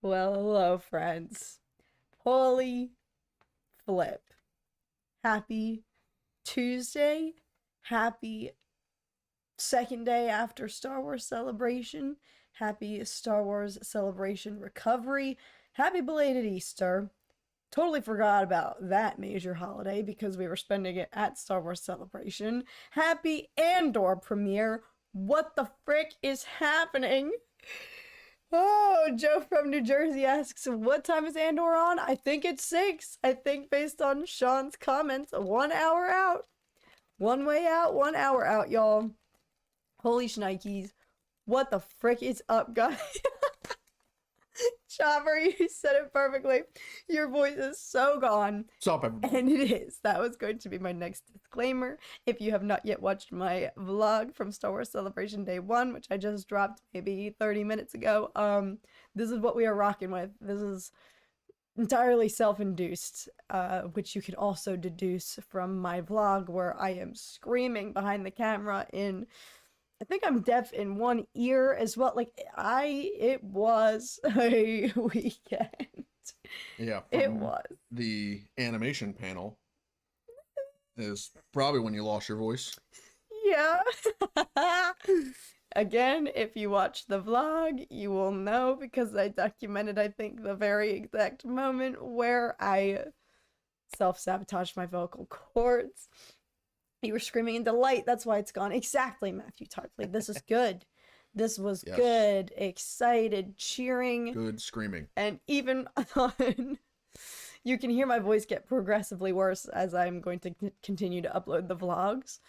Well, hello, friends. Holy flip. Happy Tuesday. Happy second day after Star Wars Celebration. Happy Star Wars Celebration recovery. Happy belated Easter. Totally forgot about that major holiday because we were spending it at Star Wars Celebration. Happy Andor premiere. What the frick is happening? Oh, Joe from New Jersey asks, what time is Andor on? I think it's 6. I think based on Sean's comments, 1 hour out. One way out, 1 hour out, y'all. Holy shnikes. What the frick is up, guys? Chopper, you said it perfectly. Your voice is so gone. What's up, everybody? And it is. That was going to be my next disclaimer. If you have not yet watched my vlog from Star Wars Celebration Day 1, which I just dropped maybe 30 minutes ago, this is what we are rocking with. This is entirely self-induced, which you can also deduce from my vlog where I am screaming behind the camera in... I think I'm deaf in one ear as well. It was a weekend. Yeah, It was. The animation panel is probably when you lost your voice. Yeah. Again, if you watch the vlog, you will know because I documented, I think, the very exact moment where I self-sabotaged my vocal cords. You were screaming in delight. That's why it's gone. Exactly, Matthew Tarpley. This is good. This was Yes. good. Excited, cheering. Good screaming. And even on... You can hear my voice get progressively worse as I'm going to continue to upload the vlogs.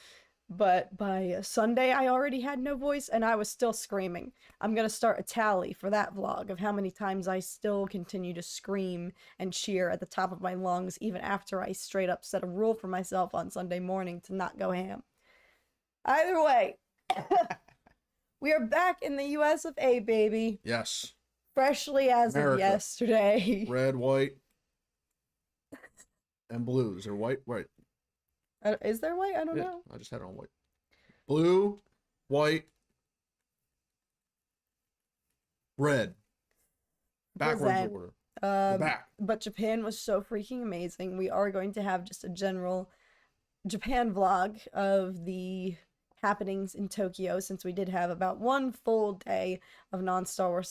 But by Sunday, I already had no voice, and I was still screaming. I'm going to start a tally for that vlog of how many times I still continue to scream and cheer at the top of my lungs, even after I straight up set a rule for myself on Sunday morning to not go ham. Either way, we are back in the US of A, baby. Yes. Freshly as America. of yesterday. Red, white, and blues. Or white? Right. Is there white? I don't Yeah, know. I just had it on white. Blue, white, red. Backwards Present. order. We're Um, back. but Japan was so freaking amazing. We are going to have just a general Japan vlog of the happenings in Tokyo, since we did have about 1 full day of non-Star Wars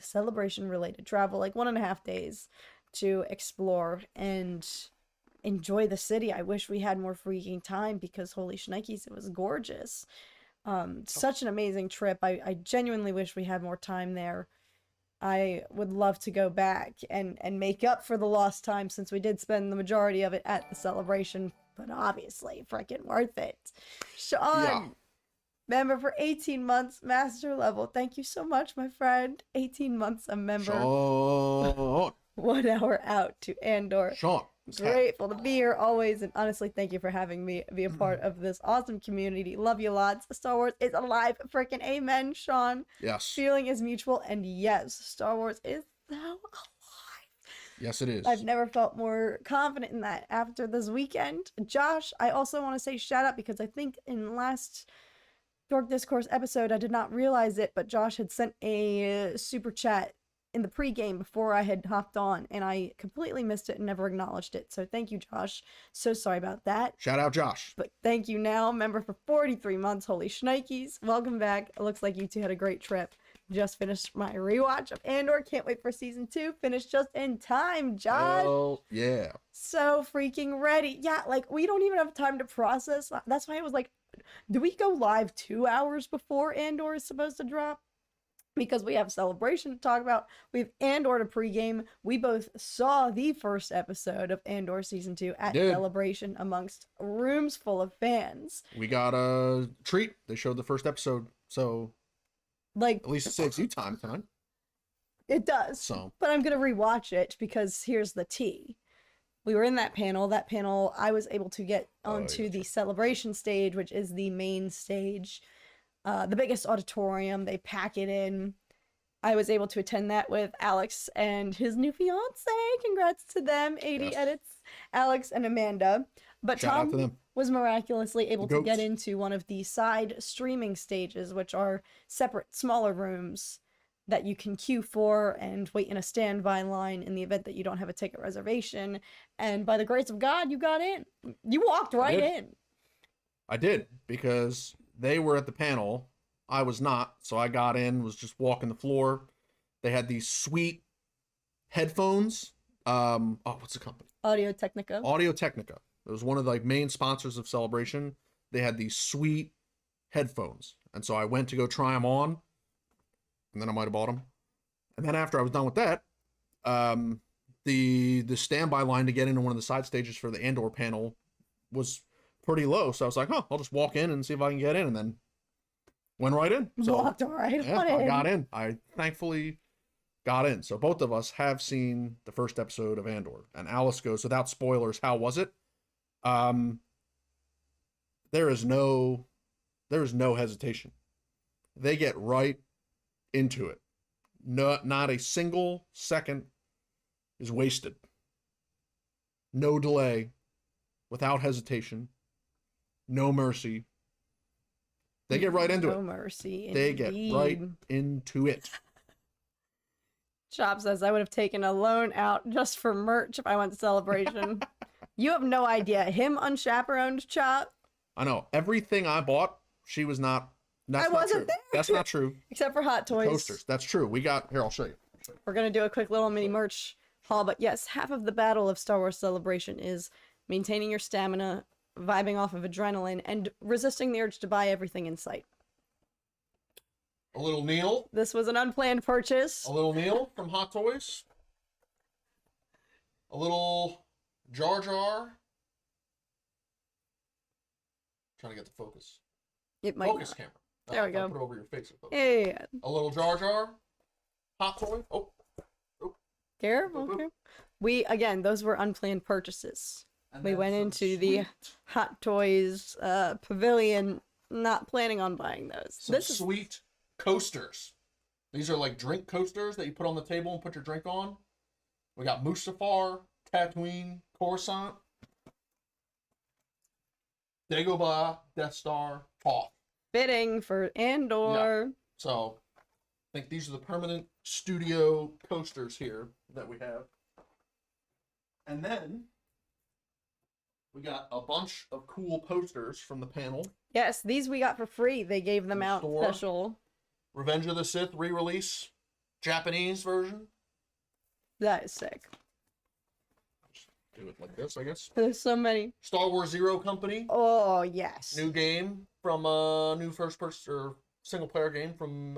celebration related travel, like 1.5 days to explore and enjoy the city. I wish we had more freaking time because holy shnikes, it was gorgeous. Such an amazing trip. I genuinely wish we had more time there. I would love to go back and make up for the lost time since we did spend the majority of it at the celebration, but obviously freaking worth it. Sean, Yeah. member for 18 months, master level. Thank you so much, my friend. 18 months a member. Sean. 1 hour out to Andor. Sean. Grateful to be here always, and honestly, thank you for having me be a part of this awesome community. Love you lots. Star Wars is alive. Freaking amen, Sean. Yes. Feeling is mutual, and yes, Star Wars is so alive. Yes, it is. I've never felt more confident in that after this weekend. Josh, I also want to say shout out because I think in last Dork Discourse episode, I did not realize it, but Josh had sent a super chat in the pregame before I had hopped on, and I completely missed it and never acknowledged it. So thank you, Josh. So sorry about that. Shout out, Josh. But thank you now, member for 43 months. Holy shnikes. Welcome back. It looks like you two had a great trip. Just finished my rewatch of Andor. Can't wait for season 2. Finished just in time, Josh. Oh, yeah. So freaking ready. Yeah, like, we don't even have time to process. That's why I was like, do we go live 2 hours before Andor is supposed to drop? Because we have Celebration to talk about. We have Andor to pregame. We both saw the first episode of Andor Season 2 at Celebration amongst rooms full of fans. We got a treat. They showed the first episode, so like at least it saves you time tonight. It does. So, but I'm going to rewatch it because here's the tea. We were in that panel. That panel, I was able to get onto the Celebration stage, which is the main stage. The biggest auditorium, they pack it in. I was able to attend that with Alex and his new fiance. Congrats to them. 80 edits, Alex and Amanda. But shout out to Tom them. was miraculously able to Goats. get into one of the side streaming stages, which are separate, smaller rooms that you can queue for and wait in a standby line in the event that you don't have a ticket reservation. And by the grace of God, you got in. You walked right in. I did, because they were at the panel. I was not, so I got in, was just walking the floor. They had these sweet headphones. What's the company? Audio Technica. Audio Technica. It was one of the like main sponsors of Celebration. They had these sweet headphones, and so I went to go try them on, and then I might have bought them. And then after I was done with that, the standby line to get into one of the side stages for the Andor panel was pretty low. So I was like, I'll just walk in and see if I can get in, and then went right in. So, walked right yeah, on in. I got in. I thankfully got in. So both of us have seen the first episode of Andor. And Alice goes, without spoilers, how was it? There is no hesitation. They get right into it. Not a single second is wasted. No delay, without hesitation, no mercy. They get right into it. No mercy. They get right into it. Chop says, I would have taken a loan out just for merch if I went to Celebration. You have no idea. Him unchaperoned, Chop. I know. Everything I bought, she was not. That's I not wasn't true. there. That's not true. Except for hot toys. Coasters. That's true. We got. Here, I'll show you. We're going to do a quick little mini merch haul. But yes, half of the battle of Star Wars Celebration is maintaining your stamina, vibing off of adrenaline, and resisting the urge to buy everything in sight. A little Neil. This was an unplanned purchase. A little Neil from Hot Toys. A little Jar Jar. Trying to get the focus. It might Focus not. camera. There we go. Put it over your face. Yeah. A little Jar Jar. Hot Toy. Oh. Careful. Again, those were unplanned purchases. And We then went some into the sweet- Hot Toys pavilion not planning on buying those. some sweet coasters. These are like drink coasters that you put on the table and put your drink on. We got Mustafar, Tatooine, Coruscant, Dagobah, Death Star, Hoth. fitting for Andor. So I think these are the permanent studio coasters here that we have. And then we got a bunch of cool posters from the panel. Yes, these we got for free. They gave them The out store. special. Revenge of the Sith re-release, Japanese version. That is sick. Do it like this, I guess. There's so many. Star Wars Zero Company. Oh, yes. New game from a new first-person or single-player game from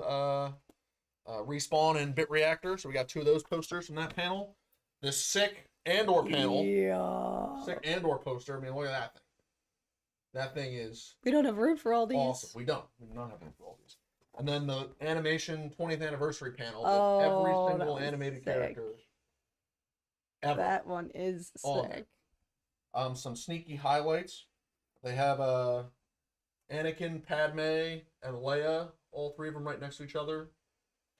Respawn and Bit Reactor. So we got two of those posters from that panel. This sick Andor panel. Yeah. Sick Andor poster. I mean, look at that thing. That thing is We don't have room for all these. awesome. We don't. We do not have room for all these. And then the animation 20th anniversary panel with Oh, every that single was animated sick. character ever. That one is All of sick. it. Some sneaky highlights. They have Anakin, Padme, and Leia, all three of them right next to each other.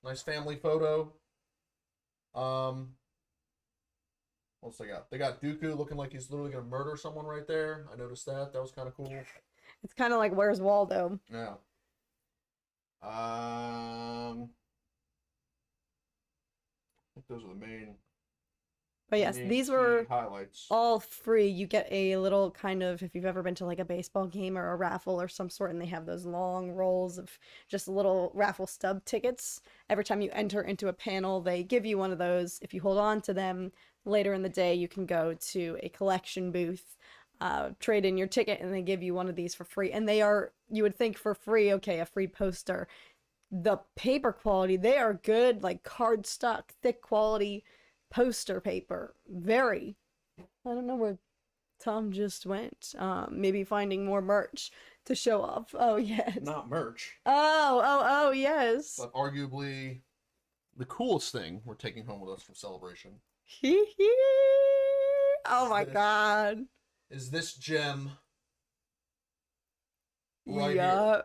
Nice family photo. What's they got? They got Dooku looking like he's literally gonna murder someone right there. I noticed that. That was kind of cool. It's kind of like Where's Waldo? Yeah. I think those are the main. But yes, main these key were highlights. all free. You get a little kind of, if you've ever been to like a baseball game or a raffle or some sort, and they have those long rolls of just little raffle stub tickets. Every time you enter into a panel, they give you one of those. If you hold on to them, later in the day, you can go to a collection booth, trade in your ticket, and they give you one of these for free. And they are, you would think for free, okay, a free poster. The paper quality, they are good, like cardstock, thick quality poster paper. Very. I don't know where Tom just went. Maybe finding more merch to show off. Oh, yes. Not merch, Oh, yes. but arguably the coolest thing we're taking home with us from Celebration Hee hee. Oh my This- god. is this gem right Yeah. here.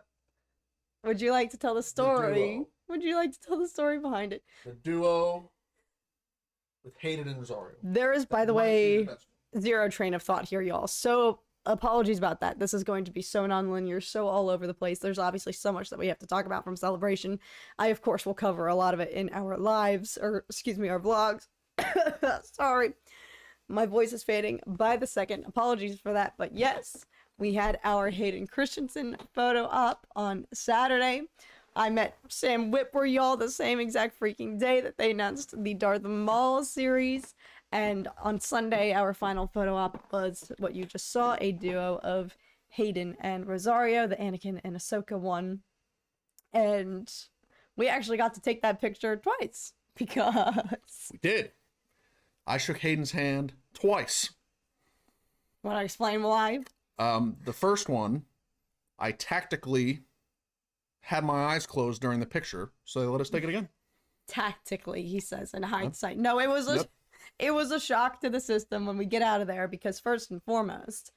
Would you like to tell the story? duo. Would you like to tell the story behind it? The duo with Hayden and Rosario. There is, by the That might be way, best one. zero train of thought here, y'all. So apologies about that. This is going to be so non-linear, so all over the place. There's obviously so much that we have to talk about from Celebration. I, of course, will cover a lot of it in our lives, or excuse me, our vlogs. Sorry. My voice is fading by the second. Apologies for that. But yes, we had our Hayden Christensen photo op on Saturday. I met Sam Witwer, y'all, the same exact freaking day that they announced the Darth Maul series. And on Sunday, our final photo op was what you just saw, a duo of Hayden and Rosario, the Anakin and Ahsoka one. And we actually got to take that picture twice because... We did. I shook Hayden's hand twice. Want to explain why? The first one, I tactically had my eyes closed during the picture, so they let us take it again. Tactically, he says, in hindsight. No, it was a shock to the system when we get out of there, because first and foremost,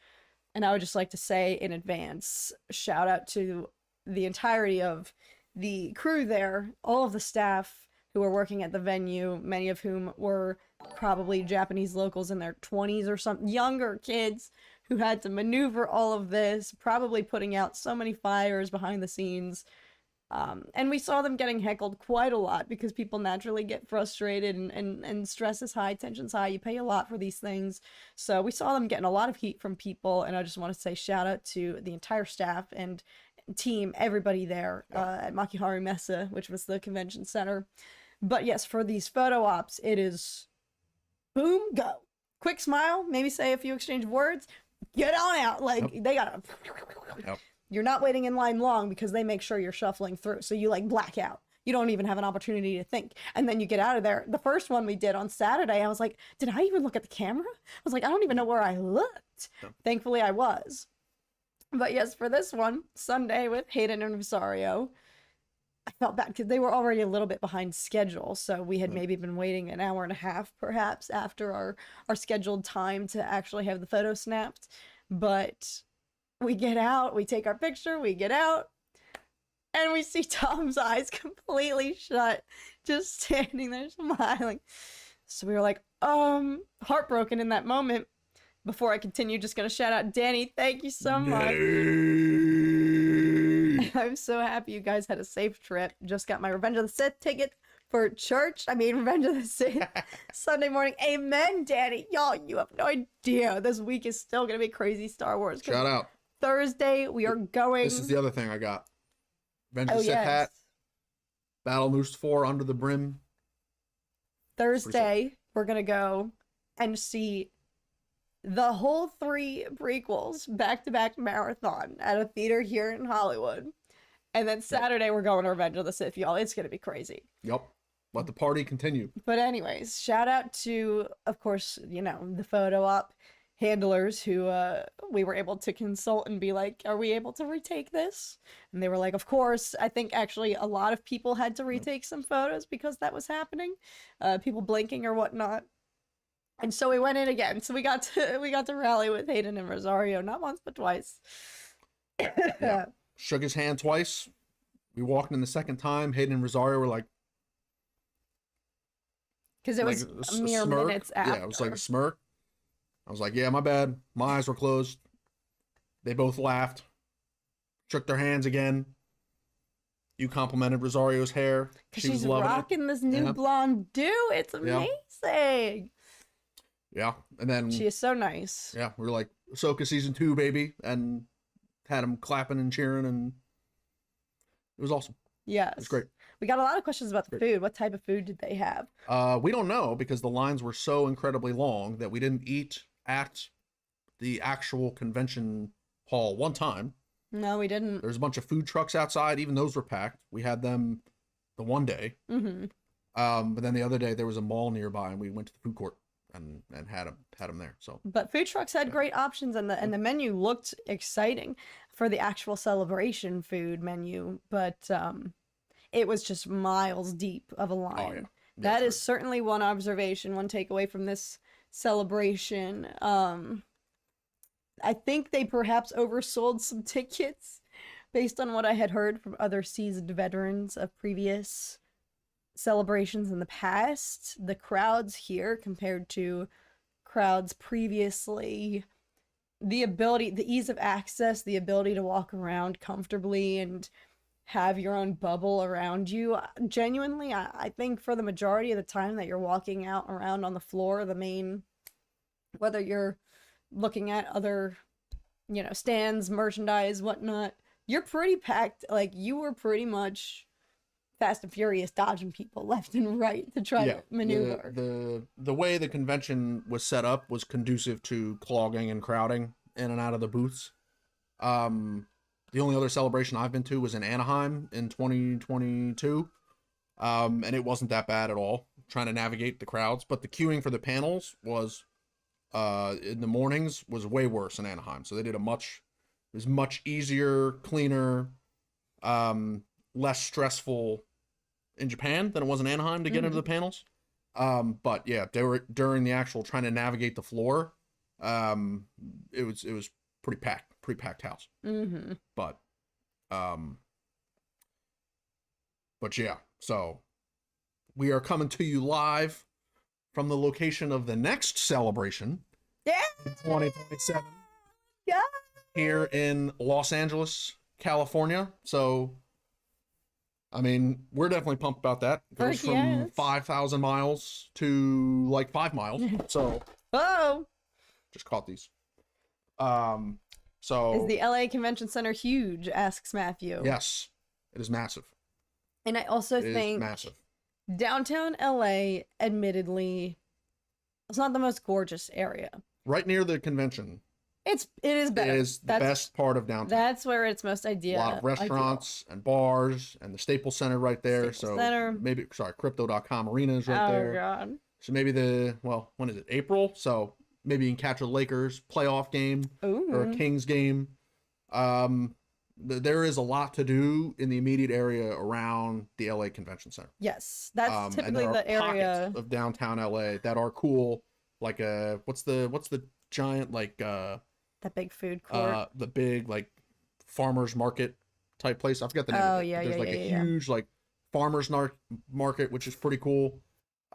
and I would just like to say in advance, shout out to the entirety of the crew there, all of the staff who were working at the venue, many of whom were probably Japanese locals in their 20s or something, younger kids who had to maneuver all of this, probably putting out so many fires behind the scenes. And we saw them getting heckled quite a lot because people naturally get frustrated and stress is high, tension's high. You pay a lot for these things. So we saw them getting a lot of heat from people. And I just want to say shout out to the entire staff and team, everybody there at Makiharu Messa, which was the convention center. But yes, for these photo ops, it is boom, go. Quick smile, maybe say a few exchange of words, get on out. Like, they gotta... You're not waiting in line long because they make sure you're shuffling through. So you like black out. You don't even have an opportunity to think. And then you get out of there. The first one we did on Saturday, I was like, did I even look at the camera? I was like, I don't even know where I looked. No. Thankfully I was. But yes, for this one, Sunday with Hayden and Rosario, I felt bad because they were already a little bit behind schedule. So we had maybe been waiting an hour and a half perhaps after our scheduled time to actually have the photo snapped. But we get out, we take our picture, we get out, and we see Tom's eyes completely shut, just standing there smiling. So we were like, heartbroken in that moment. Before I continue, just gonna shout out Danny, thank you so much. I'm so happy you guys had a safe trip. Just got my Revenge of the Sith ticket for church. Revenge of the Sith Sunday morning. Amen, Danny. Y'all, you have no idea. This week is still gonna be crazy Star Wars. Shout out. Thursday, we are going... This is the other thing I got. Revenge of the Sith hat. Battle Moose 4 under the brim. Thursday, we're going to go and see the whole 3 prequels back-to-back marathon at a theater here in Hollywood. And then Saturday, we're going to Revenge of the Sith, y'all. It's going to be crazy. Yep. Let the party continue. But anyways, shout out to, of course, the photo op handlers who we were able to consult and be like, are we able to retake this? And they were like, of course. I think actually a lot of people had to retake some photos because that was happening, people blinking or whatnot. And so we went in again. So we got to rally with Hayden and Rosario, not once but twice. Yeah. Shook his hand twice. We walked in the second time. Hayden and Rosario were like, because it was a mere minutes after. Yeah, it was like a smirk. I was like, yeah, my bad. My eyes were closed. They both laughed. Shook their hands again. You complimented Rosario's hair. Because she's rocking this new blonde do. It's amazing. Yeah. And then... she is so nice. Yeah. We were like, Ahsoka season 2, baby. And had them clapping and cheering. And it was awesome. Yes. It was great. We got a lot of questions about the food. What type of food did they have? We don't know because the lines were so incredibly long that we didn't eat at the actual convention hall one time. No, we didn't. There's a bunch of food trucks outside. Even those were packed. We had them the one day. Mm-hmm. But then the other day there was a mall nearby and we went to the food court and had them there. So, but food trucks had great options and the menu looked exciting for the actual celebration food menu. But it was just miles deep of a line. Oh, yeah. That is certainly one observation, one takeaway from this celebration. I think they perhaps oversold some tickets based on what I had heard from other seasoned veterans of previous celebrations in the past. The crowds here compared to crowds previously the ability, the ease of access, the ability to walk around comfortably and have your own bubble around you. Genuinely, I think for the majority of the time that you're walking out around on the floor, the main, whether you're looking at other, stands, merchandise, whatnot, you're pretty packed. Like, you were pretty much Fast and Furious dodging people left and right to try to maneuver. The way the convention was set up was conducive to clogging and crowding in and out of the booths. The only other celebration I've been to was in Anaheim in 2022. And it wasn't that bad at all, trying to navigate the crowds. But the queuing for the panels was, in the mornings, was way worse in Anaheim. So they did it was much easier, cleaner, less stressful in Japan than it was in Anaheim to get into the panels. But yeah, they were during the actual trying to navigate the floor. It was pretty packed house. But yeah, so we are coming to you live from the location of the next celebration. Yeah. In 2027. Yeah. Here in Los Angeles, California. So, I mean, we're definitely pumped about that. It goes from 5,000 miles to like 5 miles. So, just caught these. So is the LA Convention Center huge? Asks Matthew. Yes, it is massive. And I also think massive. Downtown LA, admittedly, it's not the most gorgeous area. Right near the convention. It is better. It is the best part of downtown. That's where it's most ideal. A lot of restaurants and bars and the Staples Center right there. Center. Maybe, Crypto.com Arena is right there. Oh, God. So maybe when is it? April? So maybe you can catch a Lakers playoff game or a Kings game. There is a lot to do in the immediate area around the LA Convention Center. Yes, that's typically and the area of downtown LA that are cool. Like what's the giant that big food court, the big like farmers market type place. I forget the name. Oh, of it. yeah, There's yeah, a huge like farmers market, which is pretty cool.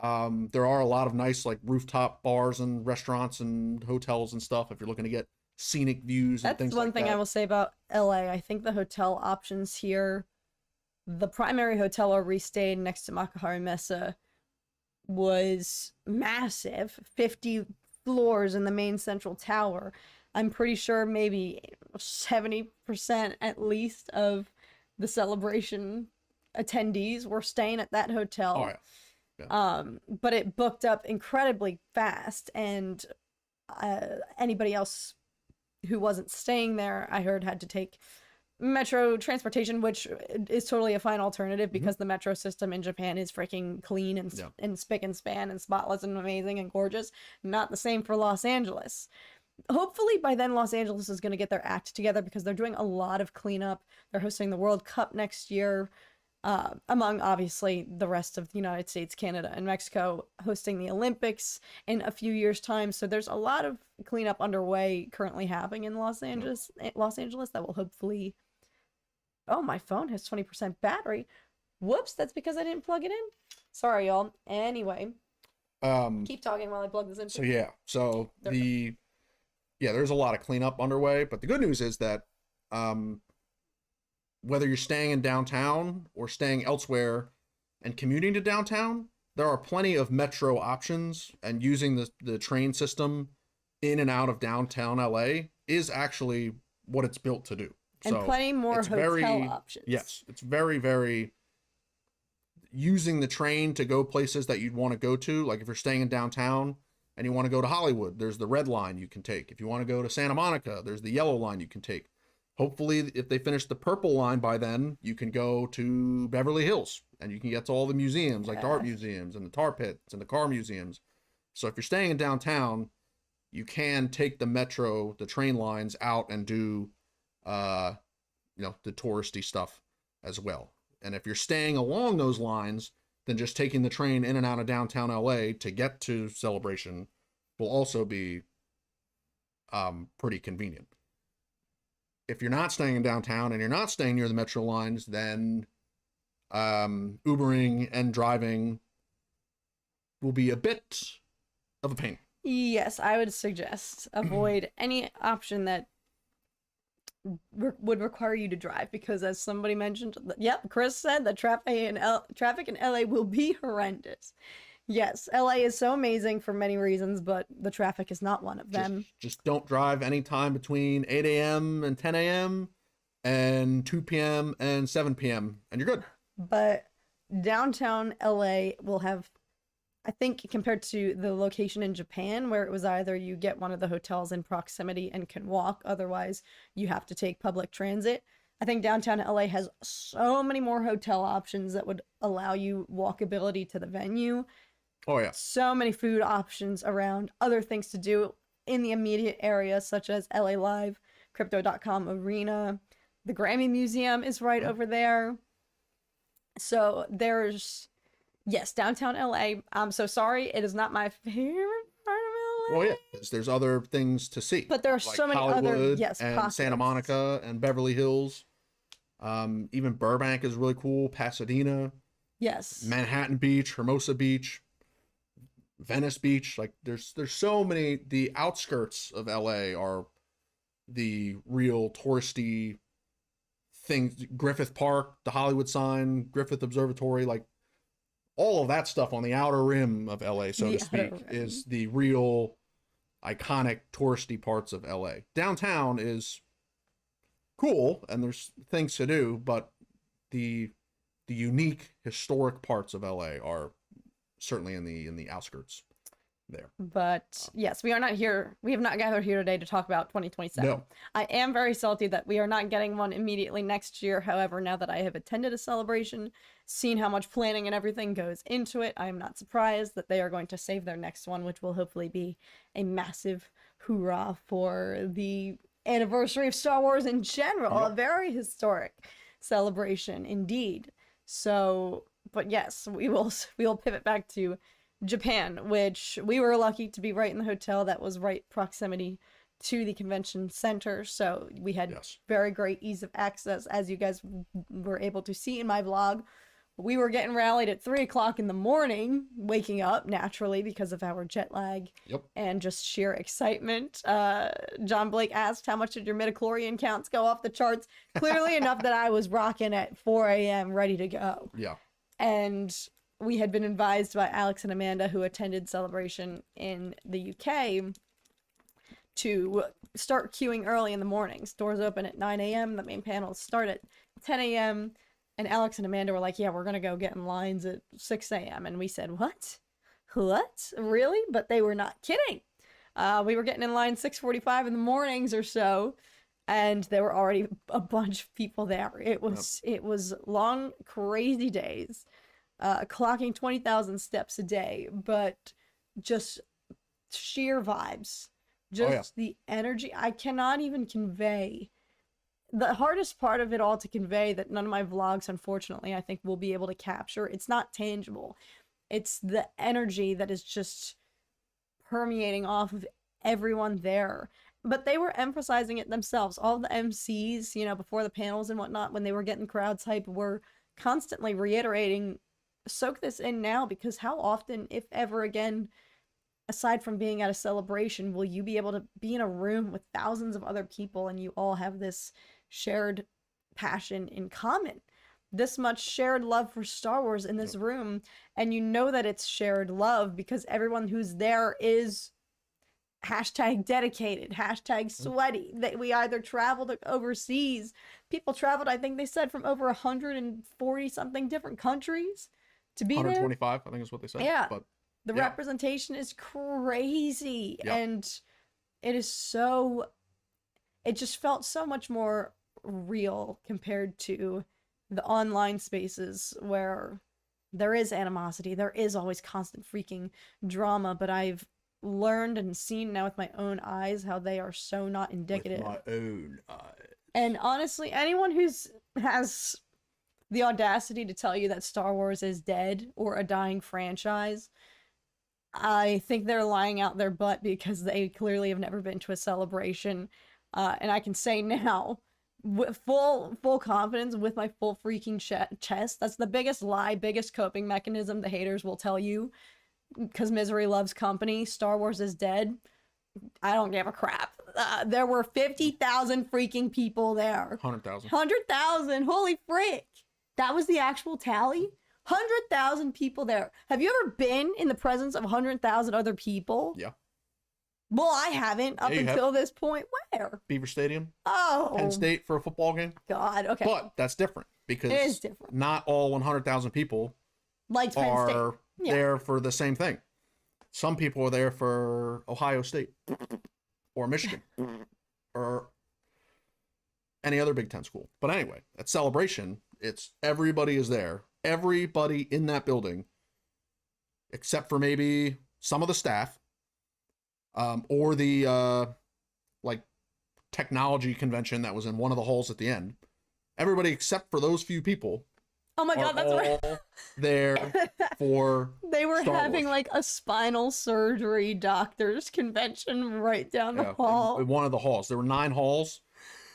There are a lot of nice like rooftop bars and restaurants and hotels and stuff if you're looking to get scenic views and things like that. That's one thing I will say about LA. I think the hotel options here, the primary hotel where we stayed next to Makuhari Mesa was massive, 50 floors in the main central tower. I'm pretty sure maybe 70% at least of the celebration attendees were staying at that hotel. Oh, yeah. But it booked up incredibly fast, and anybody else who wasn't staying there, I heard, had to take metro transportation, which is totally a fine alternative because the metro system in Japan is freaking clean and spick and span and spotless and amazing and gorgeous. Not the same for Los Angeles. Hopefully by then Los Angeles is going to get their act together because they're doing a lot of cleanup. They're hosting the World Cup next year, among obviously the rest of the United States, Canada, and Mexico hosting the Olympics in a few years' time. So there's a lot of cleanup underway currently happening in Los Angeles that will hopefully... Oh, my phone has 20% battery. Whoops, that's because I didn't plug it in. Sorry, y'all. Anyway, keep talking while I plug this in. So there's a lot of cleanup underway, but the good news is that whether you're staying in downtown or staying elsewhere and commuting to downtown, there are plenty of metro options, and using the train system in and out of downtown LA is actually what it's built to do. And so plenty more hotel options. Yes, it's very, very using the train to go places that you'd want to go to. Like if you're staying in downtown and you want to go to Hollywood, there's the red line you can take. If you want to go to Santa Monica, there's the yellow line you can take. Hopefully, if they finish the purple line by then, you can go to Beverly Hills and you can get to all the museums, like the art museums and the tar pits and the car museums. So if you're staying in downtown, you can take the train lines out and do the touristy stuff as well. And if you're staying along those lines, then just taking the train in and out of downtown LA to get to Celebration will also be pretty convenient. If you're not staying in downtown and you're not staying near the metro lines, then Ubering and driving will be a bit of a pain. Yes, I would suggest avoid any option that would require you to drive, because as somebody mentioned, yep, Chris said that traffic in LA will be horrendous. Yes, LA is so amazing for many reasons, but the traffic is not one of them. Just don't drive anytime between 8 a.m. and 10 a.m. and 2 p.m. and 7 p.m. and you're good. But downtown LA will have, I think, compared to the location in Japan, where it was either you get one of the hotels in proximity and can walk, otherwise you have to take public transit. I think downtown LA has so many more hotel options that would allow you walkability to the venue. Oh, yeah. So many food options around, other things to do in the immediate area, such as LA Live, Crypto.com Arena. The Grammy Museum is right over there. So there's, yes, downtown LA. I'm so sorry, it is not my favorite part of LA. Well, yeah, there's other things to see. But there are like so many Hollywood other, yes, and pockets. Santa Monica and Beverly Hills. Even Burbank is really cool. Pasadena. Yes. Manhattan Beach, Hermosa Beach, Venice Beach. Like there's so many. The outskirts of LA are the real touristy things. Griffith Park, the Hollywood sign, Griffith Observatory, like all of that stuff on the outer rim of LA, so to speak, is the real iconic touristy parts of LA. Downtown is cool and there's things to do, but the unique historic parts of LA are certainly in the outskirts there. But yes, we are not here. We have not gathered here today to talk about 2027. No. I am very salty that we are not getting one immediately next year. However, now that I have attended a celebration, seen how much planning and everything goes into it, I am not surprised that they are going to save their next one, which will hopefully be a massive hoorah for the anniversary of Star Wars in general. Yep. A very historic celebration indeed. So, but yes, we will pivot back to Japan, which we were lucky to be right in the hotel that was right proximity to the convention center. So we had very great ease of access, as you guys were able to see in my vlog. We were getting rallied at 3 o'clock in the morning, waking up naturally because of our jet lag and just sheer excitement. John Blake asked, how much did your midichlorian counts go off the charts? Clearly enough that I was rocking at 4 a.m. ready to go. Yeah. And we had been advised by Alex and Amanda, who attended Celebration in the UK, to start queuing early in the mornings. Doors open at 9 a.m. The main panels start at 10 a.m. And Alex and Amanda were like, yeah, we're going to go get in lines at 6 a.m. And we said, what? What? Really? But they were not kidding. We were getting in line 6:45 in the mornings or so, and there were already a bunch of people there. It was long, crazy days, clocking 20,000 steps a day, but just sheer vibes. Just the energy. I cannot even convey. The hardest part of it all to convey, that none of my vlogs, unfortunately, I think will be able to capture. It's not tangible. It's the energy that is just permeating off of everyone there. But they were emphasizing it themselves. All the MCs, you know, before the panels and whatnot, when they were getting crowds hype, were constantly reiterating, soak this in now, because how often, if ever again, aside from being at a celebration, will you be able to be in a room with thousands of other people and you all have this shared passion in common, this much shared love for Star Wars in this room, and you know that it's shared love because everyone who's there is #dedicated, #sweaty. That we either traveled overseas. People traveled, I think they said, from over 140 something different countries to be 125, I think is what they said. Yeah. But the representation is crazy, and it is so, it just felt so much more real compared to the online spaces where there is animosity, there is always constant freaking drama, but I've learned and seen now with my own eyes how they are so not indicative. With my own eyes. And honestly, anyone has the audacity to tell you that Star Wars is dead or a dying franchise, I think they're lying out their butt, because they clearly have never been to a celebration. And I can say now, with full confidence, with my full freaking chest, that's the biggest lie, biggest coping mechanism the haters will tell you. because misery loves company. Star Wars is dead. I don't give a crap. There were 50,000 freaking people there. 100,000. 100,000. Holy frick. That was the actual tally? 100,000 people there. Have you ever been in the presence of 100,000 other people? Yeah. Well, I haven't up until this point. Where? Beaver Stadium. Oh. Penn State for a football game. God, okay. But that's different because it is different. Not all 100,000 people like Penn are State. there for the same thing. Some people are there for Ohio State or Michigan or any other Big Ten school. But anyway, at Celebration, it's everybody is there. Everybody in that building, except for maybe some of the staff, or the like technology convention that was in one of the halls at the end. Everybody except for those few people. Oh my God, that's right. There for they were Star having Wars. like a spinal surgery doctors convention right down the hall. In one of the halls. There were 9 halls.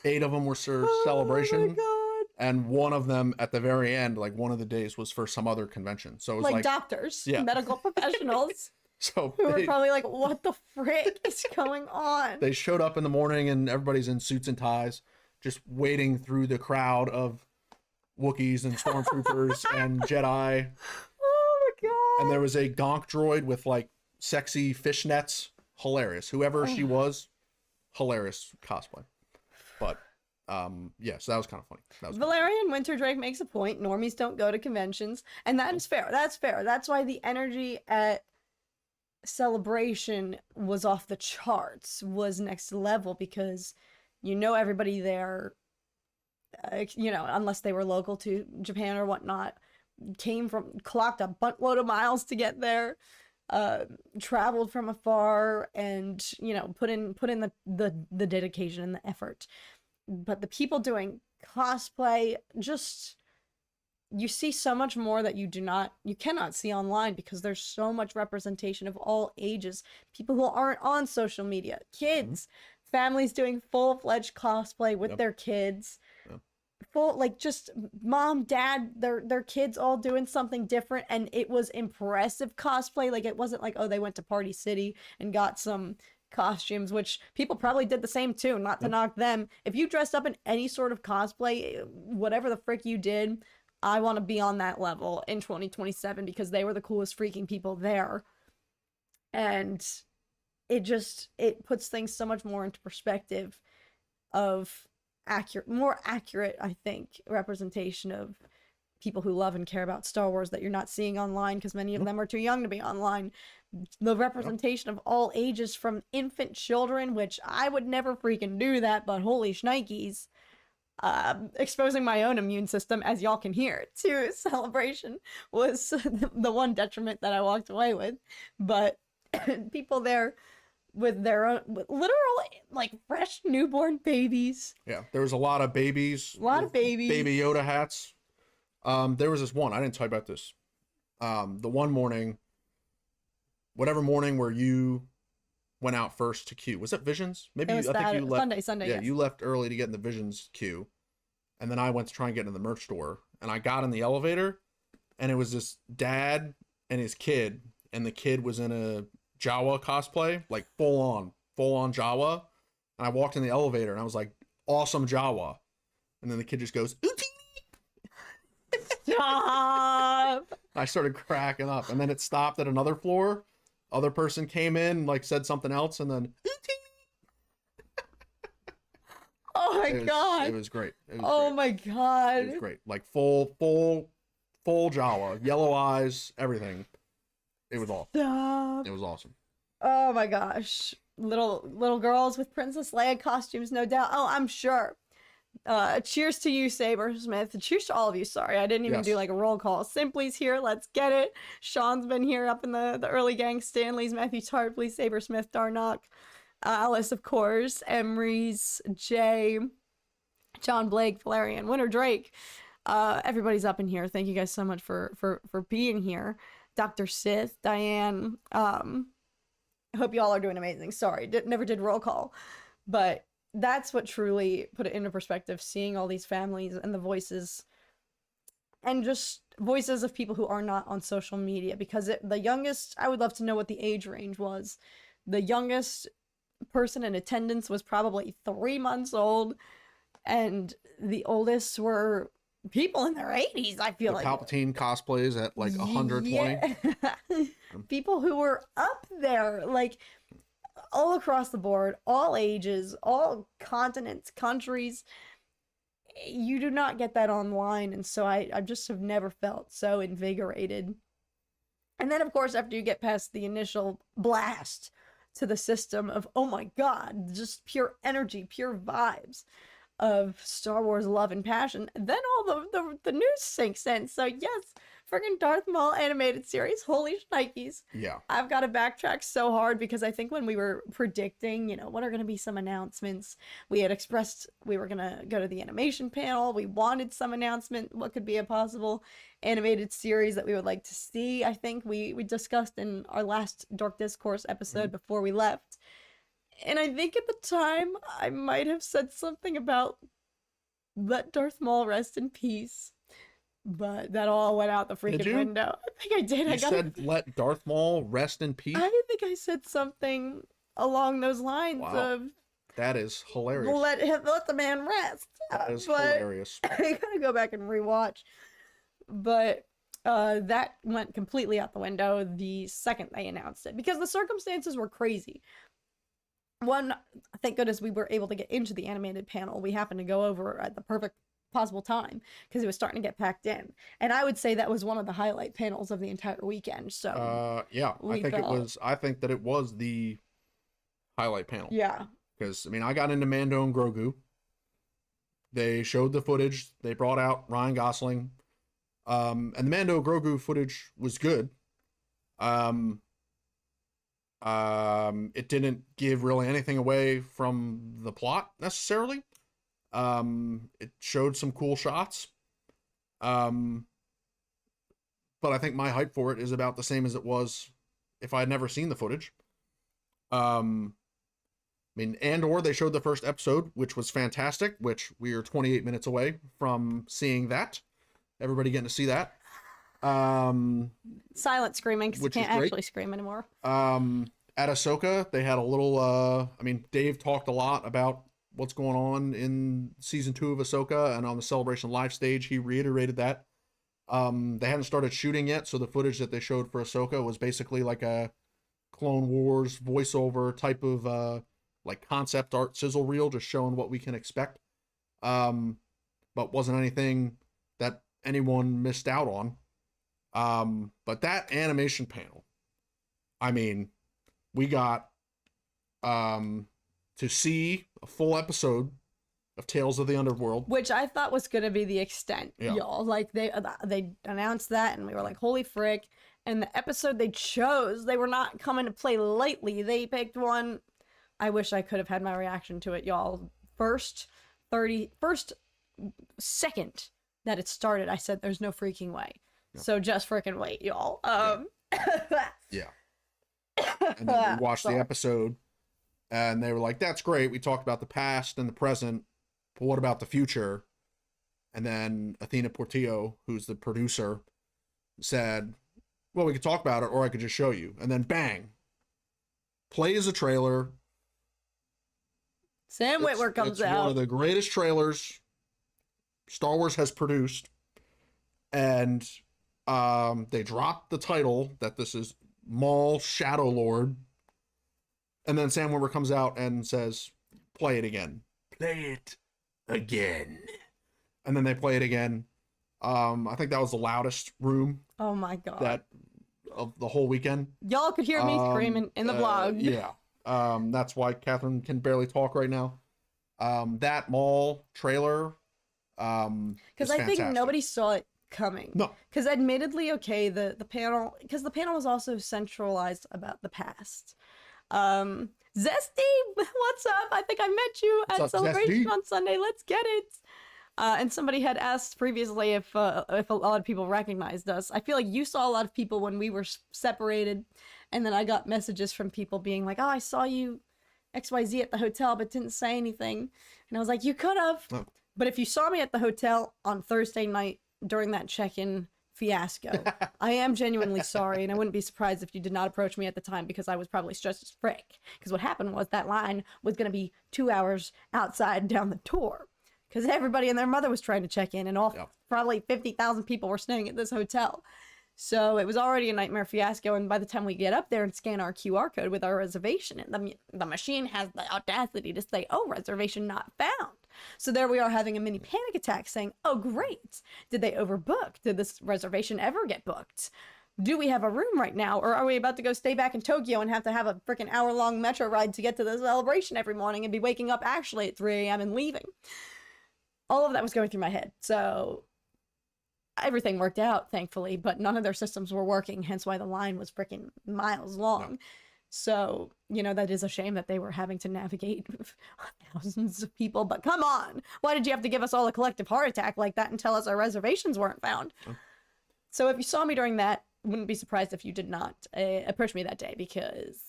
8 of them were for Celebration. Oh my God. And one of them at the very end, like one of the days, was for some other convention. So it was like doctors, yeah. medical professionals. So who were probably like, what the frick is going on? They showed up in the morning and everybody's in suits and ties, just wading through the crowd of Wookiees and Stormtroopers and Jedi. Oh my God. And there was a gonk droid with like sexy fishnets. Hilarious. Whoever she was, hilarious cosplay. But yeah, so that was kind of funny. That was Valerian Winterdrake makes a point. Normies don't go to conventions. And that is fair. That's fair. That's why the energy at Celebration was off the charts, was next level, because you know everybody there, you know, unless they were local to Japan or whatnot, clocked a buttload of miles to get there, traveled from afar, and, you know, put in the dedication and the effort. But the people doing cosplay, just, you see so much more that you cannot see online, because there's so much representation of all ages, people who aren't on social media, kids, families doing full-fledged cosplay with their kids, full, like, just mom, dad, their kids all doing something different, and it was impressive cosplay. Like, it wasn't like, oh, they went to Party City and got some costumes, which people probably did the same too, not to knock them. If you dressed up in any sort of cosplay, whatever the frick you did, I want to be on that level in 2027, because they were the coolest freaking people there. And it puts things so much more into perspective of more accurate, I think, representation of people who love and care about Star Wars that you're not seeing online, because many of them are too young to be online. The representation of all ages, from infant children, which I would never freaking do that, but holy shnikes, exposing my own immune system, as y'all can hear, to Celebration was the one detriment that I walked away with. But people there with their own, literal, like, fresh newborn babies. Yeah, there was a lot of babies. Baby Yoda hats. There was this one, I didn't tell you about this. The one morning, whatever morning where you went out first to queue. Was it Visions? Maybe I think you left Sunday. Yeah, yes. you left early to get in the Visions queue. And then I went to try and get into the merch store. And I got in the elevator, and it was this dad and his kid, and the kid was in a Jawa cosplay, like full on Jawa. And I walked in the elevator and I was like, awesome Jawa. And then the kid just goes, Uchi! Stop! I started cracking up, and then it stopped at another floor. Other person came in, like, said something else, and then oh my God, it was great. My God, it was great. Like full Jawa, yellow eyes, everything. It was awesome. Stop. It was awesome. Oh my gosh, little girls with Princess Leia costumes, no doubt. Oh, I'm sure. Cheers to you, Sabersmith. Cheers to all of you. Sorry, I didn't even do like a roll call. Simply's here. Let's get it. Sean's been here up in the early gang. Stanley's, Matthew Tarpley, Sabersmith, Darnock, Alice, of course, Emery's, Jay, John Blake, Valerian, Winter Drake. Everybody's up in here. Thank you guys so much for being here. Dr. Sith, Diane. I hope you all are doing amazing. Sorry, never did roll call, but that's what truly put it into perspective, seeing all these families and the voices and just voices of people who are not on social media, because the youngest, I would love to know what the age range was. The youngest person in attendance was probably 3 months old, and the oldest were people in their 80s, I feel The like. Palpatine cosplays at like 120. Yeah. People who were up there, like, all across the board, all ages, all continents, countries. You do not get that online, and so I just have never felt so invigorated. And then, of course, after you get past the initial blast to the system of, oh my god, just pure energy, pure vibes of Star Wars love and passion, then all the news sinks in. So yes, friggin' Darth Maul animated series, holy shnikes. Yeah. I've got to backtrack so hard, because I think when we were predicting, what are going to be some announcements, we had expressed we were going to go to the animation panel. We wanted some announcement, what could be a possible animated series that we would like to see. I think we discussed in our last Dork Discourse episode before we left. And I think at the time, I might have said something about let Darth Maul rest in peace. But that all went out the freaking window. I think I did. You said let Darth Maul rest in peace? I think I said something along those lines of... That is hilarious. Let the man rest. That is hilarious. I gotta go back and rewatch. But that went completely out the window the second they announced it, because the circumstances were crazy. One, thank goodness we were able to get into the animated panel. We happened to go over at the perfect possible time, because it was starting to get packed in. And I would say that was one of the highlight panels of the entire weekend. So yeah, I think that it was the highlight panel. Yeah. Because, I mean, I got into Mando and Grogu. They showed the footage. They brought out Ryan Gosling. And the Mando Grogu footage was good. It didn't give really anything away from the plot necessarily. It showed some cool shots. But I think my hype for it is about the same as it was if I had never seen the footage. I mean, Andor, they showed the first episode, which was fantastic, which we are 28 minutes away from seeing that. Everybody getting to see that. Silent screaming, because you can't actually scream anymore. At Ahsoka, they had a little, I mean, Dave talked a lot about what's going on in season 2 of Ahsoka, and on the Celebration live stage, he reiterated that. They hadn't started shooting yet, so the footage that they showed for Ahsoka was basically like a Clone Wars voiceover type of, like concept art sizzle reel, just showing what we can expect. But wasn't anything that anyone missed out on. But that animation panel, I mean, we got to see a full episode of Tales of the Underworld, which I thought was going to be the extent, y'all. Like, they announced that, and we were like, holy frick. And the episode they chose, they were not coming to play lightly. They picked one. I wish I could have had my reaction to it, y'all. First second that it started, I said, there's no freaking way. Yeah. So just freaking wait, y'all. Yeah. And then we watched the episode, and they were like, that's great. We talked about the past and the present, but what about the future? And then Athena Portillo, who's the producer, said, well, we could talk about it, or I could just show you. And then bang, plays a trailer. Sam Witwer comes out. It's one of the greatest trailers Star Wars has produced. And they dropped the title that this is Maul Shadow Lord. And then Sam Witwer comes out and says, play it again. Play it again. And then they play it again. I think that was the loudest room. Oh my god. That of the whole weekend. Y'all could hear me screaming in the vlog. Yeah. That's why Catherine can barely talk right now. That Maul trailer. Because I think nobody saw it coming. No. Because admittedly, okay, the panel, because the panel was also centralized about the past. Zesty, what's up? I think I met you at Celebration on Sunday. Let's get it. And somebody had asked previously if a lot of people recognized us. I feel like you saw a lot of people when we were separated, and then I got messages from people being like, "Oh, I saw you XYZ at the hotel, but didn't say anything." And I was like, "You could have." Oh. But if you saw me at the hotel on Thursday night, during that check-in fiasco. I am genuinely sorry, and I wouldn't be surprised if you did not approach me at the time, because I was probably stressed as frick. Because what happened was that line was going to be 2 hours outside down the tour, because everybody and their mother was trying to check in, and probably 50,000 people were staying at this hotel. So it was already a nightmare fiasco, and by the time we get up there and scan our QR code with our reservation, the machine has the audacity to say, oh, reservation not found. So there we are having a mini panic attack saying, oh, great. Did they overbook? Did this reservation ever get booked? Do we have a room right now? Or are we about to go stay back in Tokyo and have to have a freaking hour-long metro ride to get to the celebration every morning and be waking up actually at 3 a.m. and leaving? All of that was going through my head. So everything worked out, thankfully, but none of their systems were working, hence why the line was freaking miles long. No. So, you know, that is a shame that they were having to navigate thousands of people, but come on! Why did you have to give us all a collective heart attack like that and tell us our reservations weren't found? Oh. So if you saw me during that, wouldn't be surprised if you did not approach me that day, because,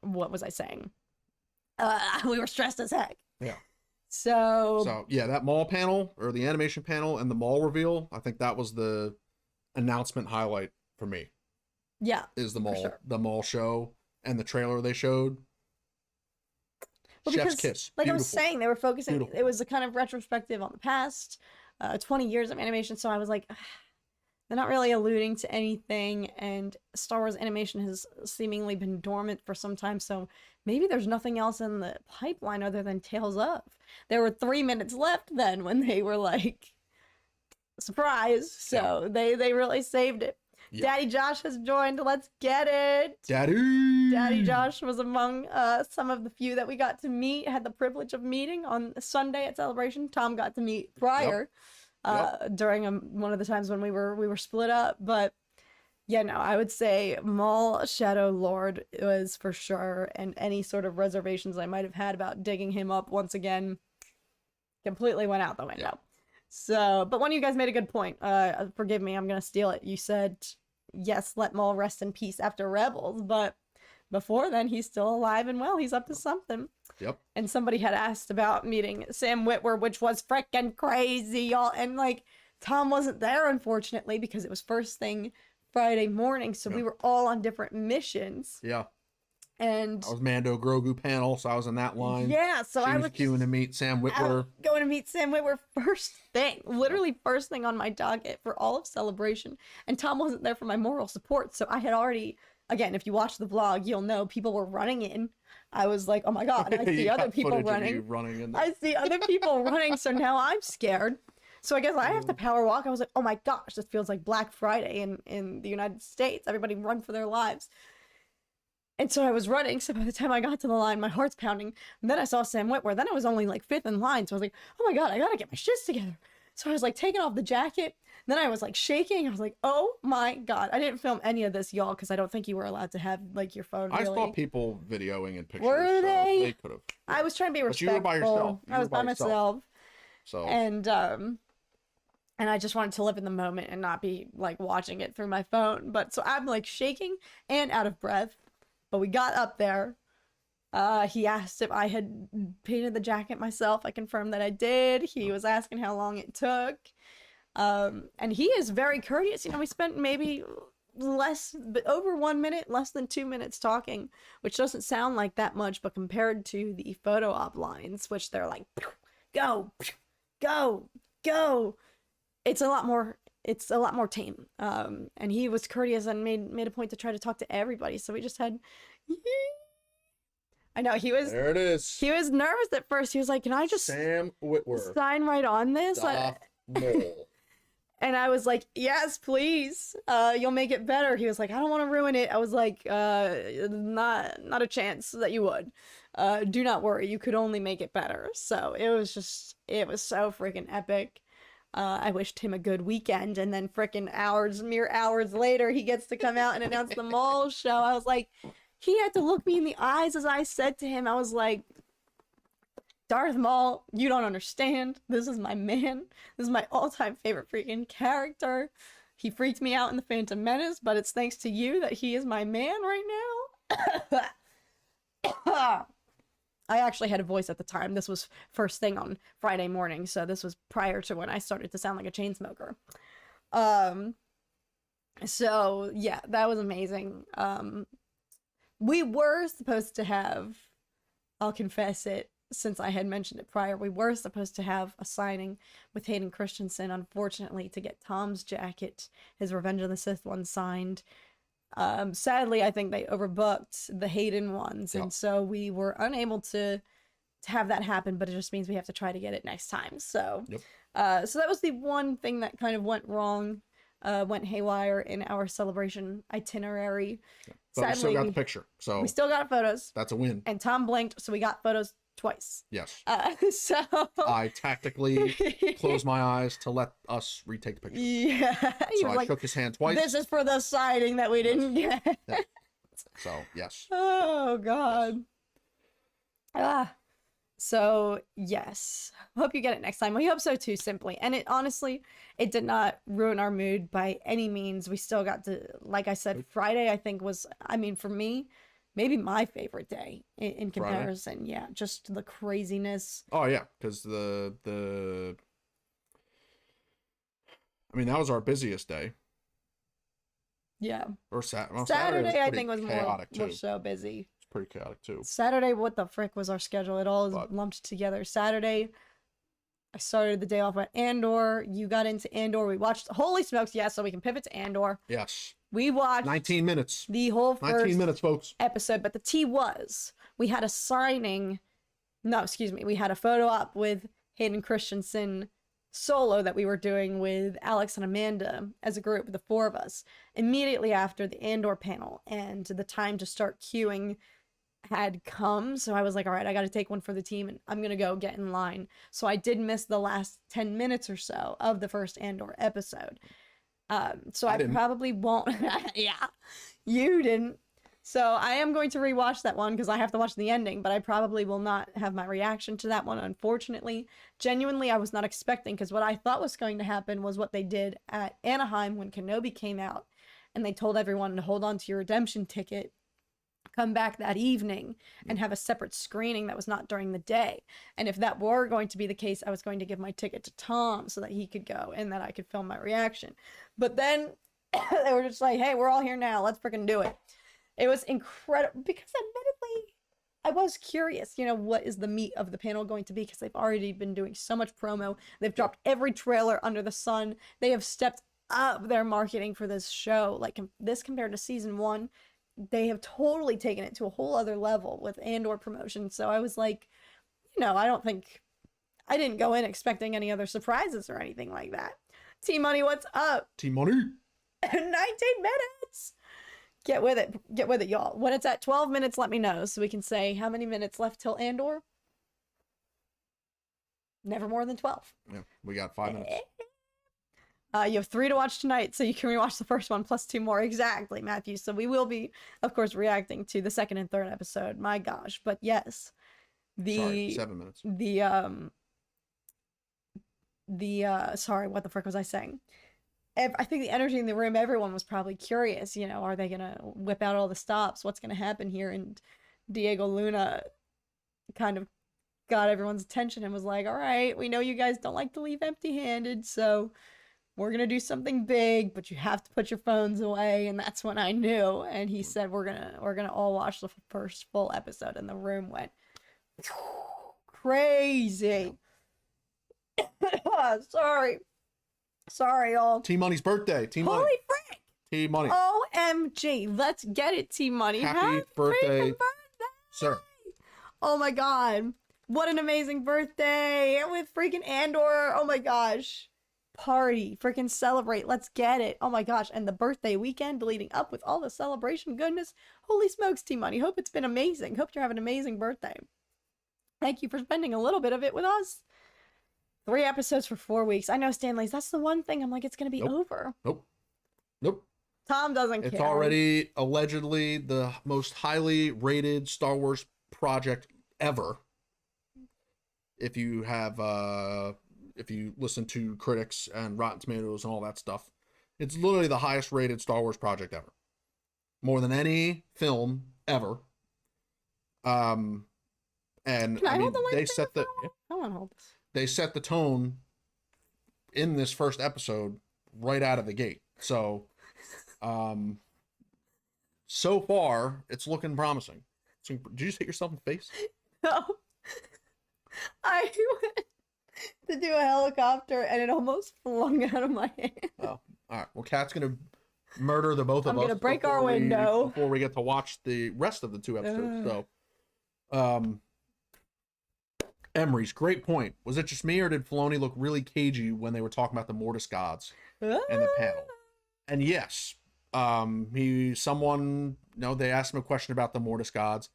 what was I saying? We were stressed as heck. Yeah. So yeah, that mall panel, or the animation panel, and the mall reveal, I think that was the announcement highlight for me. Yeah, is the mall show and the trailer they showed. Well, Chef's because, kiss. Like Beautiful. I was saying, they were focusing. Beautiful. It was a kind of retrospective on the past 20 years of animation. So I was like, they're not really alluding to anything, and Star Wars animation has seemingly been dormant for some time. So maybe there's nothing else in the pipeline other than Tales of. There were 3 minutes left then when they were like, surprise. So they really saved it. Yep. Daddy Josh has joined. Let's get it. Daddy Josh was among some of the few that we got to meet, had the privilege of meeting on Sunday at Celebration. Tom got to meet prior during one of the times when we were split up. But yeah, no, I would say Maul Shadow Lord was for sure, and any sort of reservations I might have had about digging him up once again completely went out the window. Yeah. So, but one of you guys made a good point. Forgive me, I'm going to steal it. You said, yes, let Maul rest in peace after Rebels, but before then, he's still alive and well. He's up to something. Yep. And somebody had asked about meeting Sam Witwer, which was freaking crazy, y'all. And like, Tom wasn't there, unfortunately, because it was first thing Friday morning, so we were all on different missions. Yeah. And I was Mando Grogu panel, so I was in that line. Yeah, so I was queuing to meet Sam Witwer. Going to meet Sam Witwer first thing, literally first thing on my docket for all of Celebration. And Tom wasn't there for my moral support, so I had already, again, if you watch the vlog, you'll know people were running in. I was like, oh my god, I see other people running. I see other people running, so now I'm scared. So I guess I have to power walk. I was like, oh my gosh, this feels like Black Friday in the United States. Everybody run for their lives. And so I was running, so by the time I got to the line, my heart's pounding. And then I saw Sam Witwer. Then I was only like 5th in line, so I was like, oh my god, I gotta get my shits together. So I was like taking off the jacket. Then I was like shaking. I was like, oh my god. I didn't film any of this, y'all, because I don't think you were allowed to have like your phone really. I saw people videoing and pictures. Were they? So they could have. I was trying to be respectful. But you were by yourself. I was by myself. So. And I just wanted to live in the moment and not be like watching it through my phone. But so I'm like shaking and out of breath. But we got up there. He asked if I had painted the jacket myself. I confirmed that I did. He was asking how long it took. And he is very courteous. You know, we spent maybe over 1 minute, less than 2 minutes talking, which doesn't sound like that much, but compared to the photo op lines, which they're like, go, go, go. It's a lot more tame. And he was courteous and made a point to try to talk to everybody. So we just had, I know he was, there it is. He was nervous at first. He was like, can I just Sam Witwer sign right on this? Mole. And I was like, yes, please. You'll make it better. He was like, I don't want to ruin it. I was like, not a chance that you would. Do not worry. You could only make it better. So it was so freaking epic. I wished him a good weekend, and then frickin' mere hours later, he gets to come out and announce the mall show. I was like, he had to look me in the eyes as I said to him, I was like, Darth Maul, you don't understand. This is my man. This is my all-time favorite freaking character. He freaked me out in The Phantom Menace, but it's thanks to you that he is my man right now. I actually had a voice at the time. This was first thing on Friday morning, so this was prior to when I started to sound like a chain smoker. So yeah, that was amazing. We were supposed to have, I'll confess it, since I had mentioned it prior, we were supposed to have a signing with Hayden Christensen, unfortunately, to get Tom's jacket, his Revenge of the Sith one, signed. Sadly, I think they overbooked the Hayden ones, and so we were unable to have that happen, but it just means we have to try to get it next time. So, so that was the one thing that kind of went wrong, went haywire in our celebration itinerary. But sadly, we still got the picture, so we still got photos. That's a win. And Tom blinked, so we got photos twice. Yes. So I tactically closed my eyes to let us retake the picture. Yeah. So I shook his hand twice. This is for the signing that we didn't get. Yeah. So yes. Oh God. Yes. So yes. Hope you get it next time. We hope so too, simply. And it honestly, it did not ruin our mood by any means. We still got to, like I said, Friday I think was, I mean, for me, maybe my favorite day in comparison. Friday? Yeah, just the craziness. Oh yeah, because I mean, that was our busiest day. Yeah. Or Saturday I think was more so busy. It's pretty chaotic too. Saturday, what the frick was our schedule? It all is lumped together. Saturday, I started the day off at Andor. You got into Andor. We watched. Holy smokes! Yeah, so we can pivot to Andor. Yes. We watched 19 minutes. The whole first 19 minutes, folks. Episode, but the tea was we had a signing. No, excuse me. We had a photo op with Hayden Christensen solo that we were doing with Alex and Amanda as a group, the four of us, immediately after the Andor panel, and the time to start queuing had come. So I was like, all right, I got to take one for the team and I'm going to go get in line. So I did miss the last 10 minutes or so of the first Andor episode. So I probably won't. Yeah, you didn't. So I am going to rewatch that one because I have to watch the ending, but I probably will not have my reaction to that one, unfortunately. Genuinely, I was not expecting, because what I thought was going to happen was what they did at Anaheim when Kenobi came out, and they told everyone to hold on to your redemption ticket, come back that evening, and have a separate screening that was not during the day. And if that were going to be the case, I was going to give my ticket to Tom so that he could go and that I could film my reaction. But then they were just like, hey, we're all here now. Let's freaking do it. It was incredible because admittedly, I was curious, you know, what is the meat of the panel going to be? Because they've already been doing so much promo. They've dropped every trailer under the sun. They have stepped up their marketing for this show. Like this compared to season 1, they have totally taken it to a whole other level with Andor promotion. So I was like, you know, I didn't go in expecting any other surprises or anything like that. T-Money, what's up? T-Money. 19 minutes. Get with it, y'all. When it's at 12 minutes, let me know so we can say how many minutes left till Andor. Never more than 12. Yeah, we got 5 minutes. You have 3 to watch tonight, so you can rewatch the first one plus 2 more. Exactly, Matthew. So we will be, of course, reacting to the second and third episode. My gosh. But yes, Sorry, 7 minutes. Sorry, what the frick was I saying? I think the energy in the room, everyone was probably curious, you know, are they going to whip out all the stops? What's going to happen here? And Diego Luna kind of got everyone's attention and was like, all right, we know you guys don't like to leave empty-handed, so we're going to do something big, but you have to put your phones away. And that's when I knew. And he said, we're going to all watch the first full episode. And the room went crazy. Sorry, y'all. T-Money's birthday. T-Money. Holy frick. T-Money. OMG. Let's get it, T-Money. Happy birthday, sir. Oh my God. What an amazing birthday with freaking Andor. Oh my gosh. Party. Freaking celebrate. Let's get it. Oh my gosh. And the birthday weekend leading up with all the celebration goodness. Holy smokes, T-Money. Hope it's been amazing. Hope you're having an amazing birthday. Thank you for spending a little bit of it with us. 3 episodes for 4 weeks. I know, Stanley's. That's the one thing. I'm like, it's going to be over. Nope. Tom doesn't care. It's already allegedly the most highly rated Star Wars project ever. If you have, if you listen to critics and Rotten Tomatoes and all that stuff, it's literally the highest rated Star Wars project ever. More than any film ever. And Can I I mean, hold the they lightsaber set for the a while? I want to hold this. they set the tone in this first episode right out of the gate. So, so far it's looking promising. So, did you just hit yourself in the face? No. I went to do a helicopter and it almost flung out of my hand. Oh, all right. Well, Kat's gonna murder the both of I'm us. gonna break our window before we get to watch the rest of the 2 episodes. So, Emery's great point. Was it just me, or did Filoni look really cagey when they were talking about the Mortis gods and the panel? And yes, they asked him a question about the Mortis gods,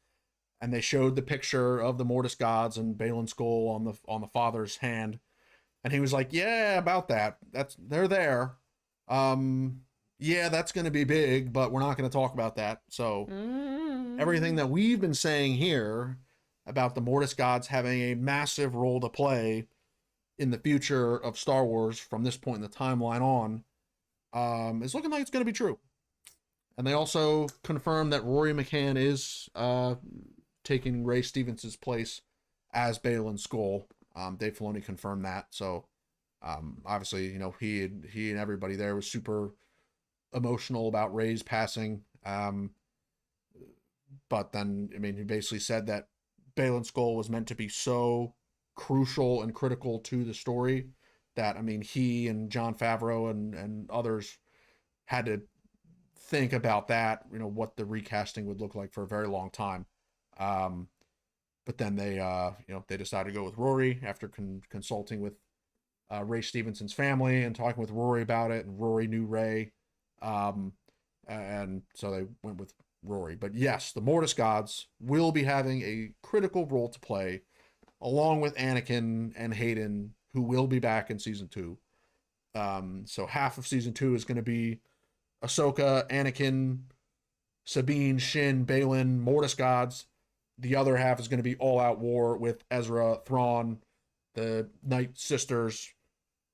and they showed the picture of the Mortis gods and Balin's skull on the father's hand, and he was like, "Yeah, about that. They're there. Yeah, that's going to be big, but we're not going to talk about that." So everything that we've been saying here about the Mortis gods having a massive role to play in the future of Star Wars from this point in the timeline on, is looking like it's going to be true. And they also confirmed that Rory McCann is taking Ray Stevens' place as Balin Skull. Dave Filoni confirmed that. So obviously, he and everybody there was super emotional about Ray's passing. But then, I mean, he basically said that Balin Skull was meant to be so crucial and critical to the story that, I mean, he and Jon Favreau and others had to think about that, what the recasting would look like for a very long time. But then they decided to go with Rory after consulting with Ray Stevenson's family and talking with Rory about it, and Rory knew Ray. And so they went with Rory. But yes, the Mortis gods will be having a critical role to play, along with Anakin and Hayden, who will be back in season 2. So half of season 2 is going to be Ahsoka, Anakin, Sabine, Shin, Balin, Mortis gods. The other half is going to be all-out war with Ezra, Thrawn, the Night Sisters,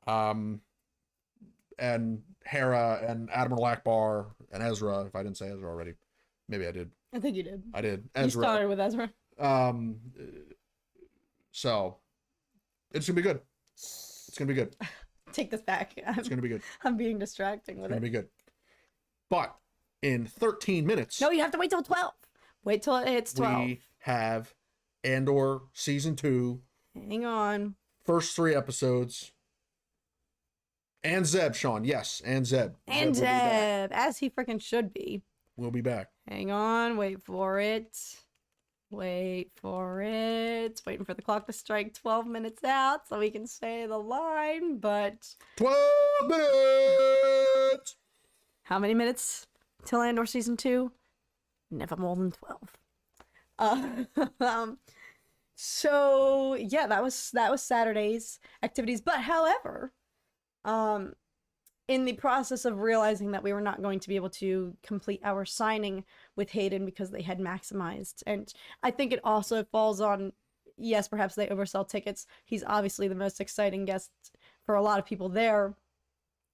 and Hera and Admiral Akbar and Ezra. If I didn't say Ezra already, maybe I did. I think you did. I did. Ezra. You started with Ezra. So it's gonna be good. It's gonna be good. Take this back. It's gonna be good. I'm being distracting with It's gonna be it. good. But in 13 minutes, No, you have to wait till 12. Wait till it hits 12. we have Andor season 2. Hang on. First 3 episodes. And Zeb, Sean. Yes, and Zeb. And will be back. Zeb, as he freaking should be. We'll be back. Hang on. Wait for it. Wait for it. Waiting for the clock to strike 12 minutes out so we can say the line, but 12 minutes! how many minutes till Andor season 2? Never more than 12. So yeah, that was Saturday's activities. But however, in the process of realizing that we were not going to be able to complete our signing with Hayden because they had maximized, and I think it also falls on, yes, perhaps they oversell tickets. He's obviously the most exciting guest for a lot of people there,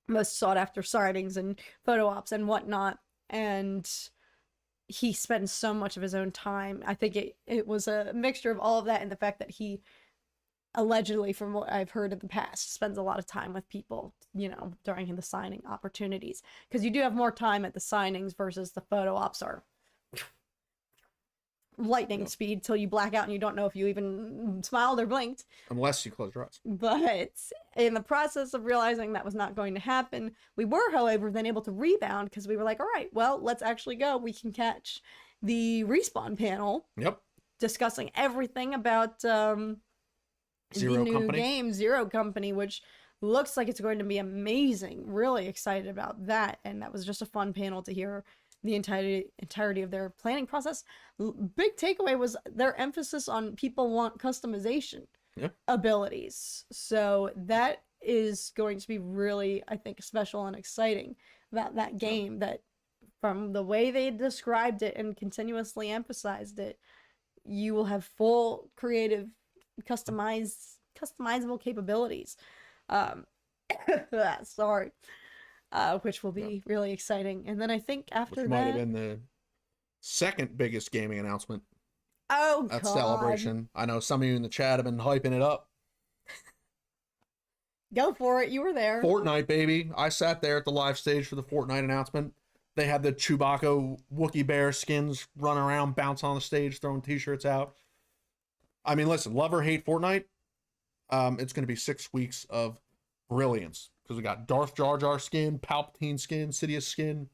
most sought after signings and photo ops and whatnot, and he spends so much of his own time. I think it was a mixture of all of that and the fact that he allegedly, from what I've heard in the past, spends a lot of time with people, during the signing opportunities. Because you do have more time at the signings versus the photo ops are lightning speed till you black out and you don't know if you even smiled or blinked. Unless you close your eyes. But in the process of realizing that was not going to happen, we were, however, then able to rebound because we were like, all right, well, let's actually go. We can catch the Respawn panel. Yep. Discussing everything about the new game, Zero Company, which looks like it's going to be amazing. Really excited about that. And that was just a fun panel to hear the entirety of their planning process. Big takeaway was their emphasis on people want customization abilities. So that is going to be really, I think, special and exciting about that game, that from the way they described it and continuously emphasized it, you will have full creative customizable capabilities. Sorry. Which will be really exciting. And then I think after which that, might have been the second biggest gaming announcement Oh, That's God. Celebration. I know some of you in the chat have been hyping it up. Go for it. You were there. Fortnite, baby. I sat there at the live stage for the Fortnite announcement. They had the Chewbacca Wookiee Bear skins run around, bounce on the stage, throwing t-shirts out. I mean, listen, love or hate Fortnite, it's going to be 6 weeks of brilliance. Because we got Darth Jar Jar skin, Palpatine skin, Sidious skin,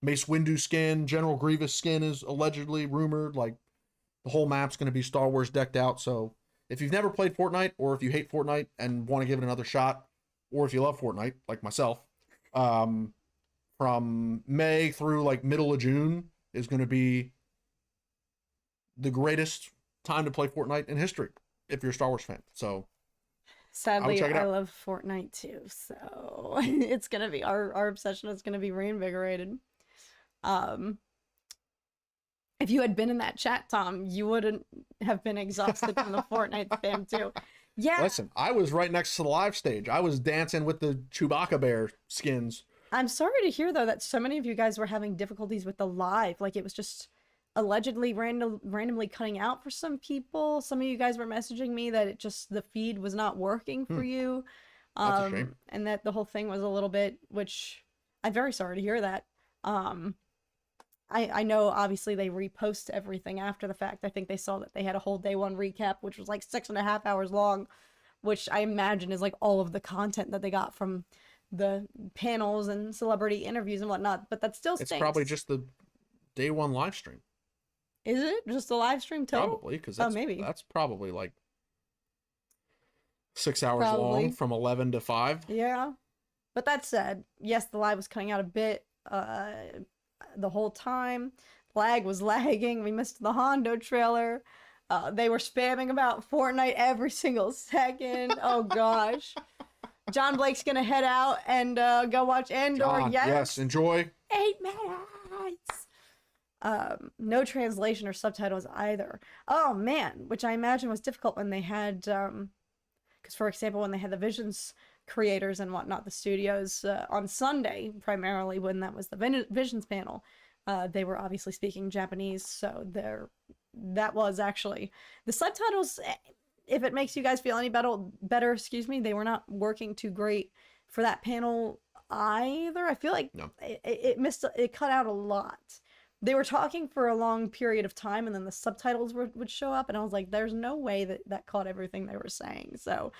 Mace Windu skin, General Grievous skin is allegedly rumored. Like, the whole map's going to be Star Wars decked out. So if you've never played Fortnite, or if you hate Fortnite and want to give it another shot, or if you love Fortnite, like myself, from May through like middle of June is going to be the greatest time to play Fortnite in history if you're a Star Wars fan. So sadly, I love Fortnite too, so it's gonna be our obsession is gonna be reinvigorated. If you had been in that chat, Tom, you wouldn't have been exhausted from the Fortnite spam too. Yeah. Listen, I was right next to the live stage. I was dancing with the Chewbacca bear skins. I'm sorry to hear though that so many of you guys were having difficulties with the live. Like, it was just allegedly randomly cutting out for some people. Some of you guys were messaging me that it just, the feed was not working for you. That's a shame. And that the whole thing was a little bit, which I'm very sorry to hear that. I know obviously they repost everything after the fact. I think they saw that they had a whole day one recap, which was like 6.5 hours long, which I imagine is like all of the content that they got from the panels and celebrity interviews and whatnot. But that still stinks. It's probably just the day one live stream. Is it just the live stream total? Probably, because that's probably like 6 hours long from 11 to 5. Yeah. But that said, yes, the live was cutting out a bit the whole time. Lag was lagging. We missed the Hondo trailer. They were spamming about Fortnite every single second. Oh gosh. John Blake's gonna head out and go watch Andor. John, yes, enjoy. 8 minutes. No translation or subtitles either. Oh man, which I imagine was difficult when they had, because for example, when they had the Visions creators and whatnot, the studios on Sunday, primarily when that was the Visions panel, they were obviously speaking Japanese, so that was actually the subtitles. If it makes you guys feel any better, excuse me, they were not working too great for that panel either. I feel like it cut out a lot. They were talking for a long period of time, and then the subtitles would show up, and I was like, there's no way that caught everything they were saying. So,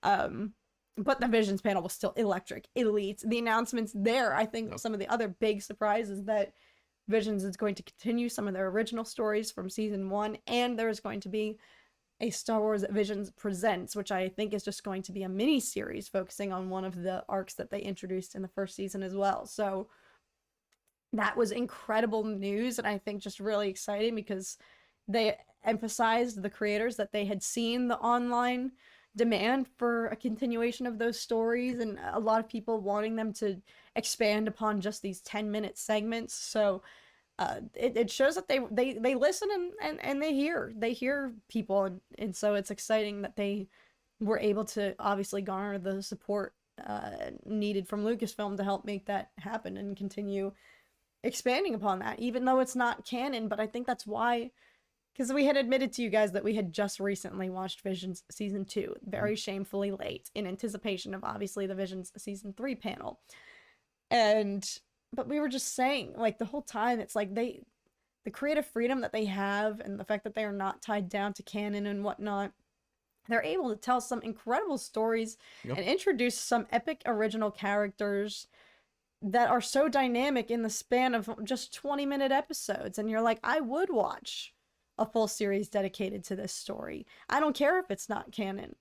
but the Visions panel was still electric, elite. The announcements there, I think some of the other big surprises that Visions is going to continue some of their original stories from season 1, and there's going to be a Star Wars Visions Presents, which I think is just going to be a mini series focusing on one of the arcs that they introduced in the first season as well. So that was incredible news, and I think just really exciting because they emphasized, the creators, that they had seen the online demand for a continuation of those stories, and a lot of people wanting them to expand upon just these 10-minute segments. So it shows that they listen and they hear people, and so it's exciting that they were able to obviously garner the support needed from Lucasfilm to help make that happen and continue expanding upon that, even though it's not canon. But I think that's why, because we had admitted to you guys that we had just recently watched Visions Season 2, very shamefully late, in anticipation of obviously the Visions Season 3 panel. But we were just saying, like, the whole time, it's like the creative freedom that they have, and the fact that they are not tied down to canon and whatnot, they're able to tell some incredible stories and introduce some epic original characters that are so dynamic in the span of just 20-minute episodes. And you're like, I would watch a full series dedicated to this story. I don't care if it's not canon.